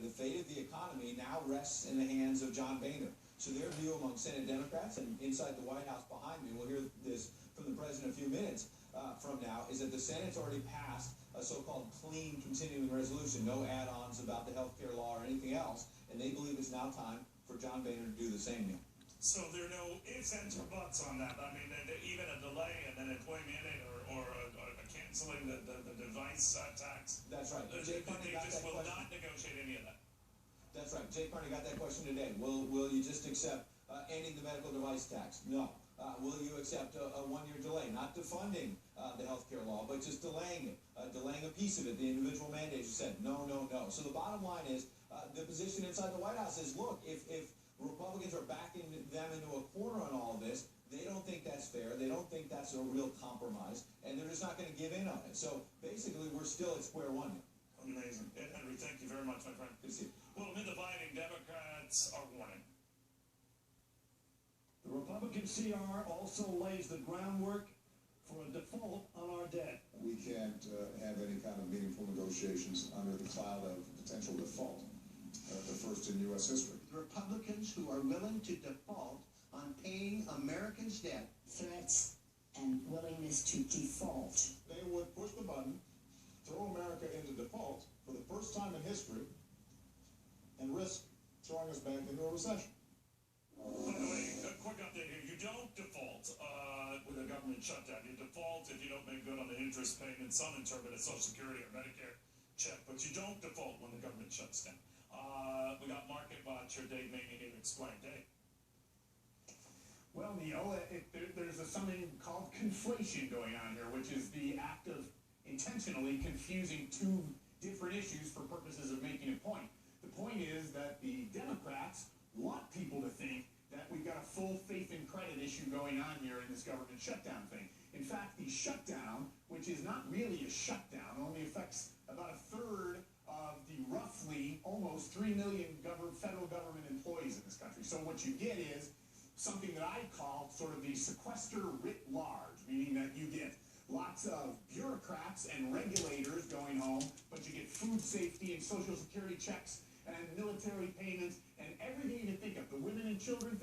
the fate of the economy now rests in the hands of John Boehner. So their view among Senate Democrats and inside the White House behind me, we'll hear this from the president a few minutes from now, is that the Senate's already passed a so-called clean continuing resolution, no add-ons about the health care law or anything else, and they believe it's now time for John Boehner to do the same thing. So there are no ifs, ands, or buts on that. I mean, even a delay and then employment or canceling the device tax. That's right. They just will not negotiate any of that. That's right. Jay Carney got that question today. Will you just accept ending the medical device tax? No. Will you accept a one-year delay, not defunding the health care law, but just delaying it, delaying a piece of it, the individual mandates? You said no, no, no. So the bottom line is the position inside the White House is, look, if Republicans are backing them into a corner on all of this, they don't think that's fair. They don't think that's a real compromise, and they're just not going to give in on it. So basically, we're still at square one. Amazing. Henry, thank you very much, my friend. Good to see you. Well, amid the fighting, Democrats are warning. The Republican CR also lays the groundwork for a default on our debt. We can't have any kind of meaningful negotiations under the cloud of potential default, the first in U.S. history. Republicans who are willing to default on paying Americans' debt. Threats and willingness to default. They would push the button, throw America into default for the first time in history, and risk throwing us back into a recession. By the way, a quick update here. You don't default with a government shutdown. You default if you don't make good on the interest payment. Some interpret it Social Security or Medicare check, but you don't default when the government shuts down. We got Market Watcher Dave Maney here to explain. Dave. Well, Neil, there's something called conflation going on here, which is the act of intentionally confusing two different issues for purposes of making a point. The point is that the Democrats want people to think that we've got a full faith and credit issue going on here in this government shutdown thing. In fact, the shutdown, which is not really a shutdown, only affects about a third of the roughly almost 3 million federal government employees in this country. So what you get is something that I call sort of the sequester writ large, meaning that you get lots of bureaucrats and regulators going home, but you get food safety and Social Security checks and military payments and everything you can think of. The women and children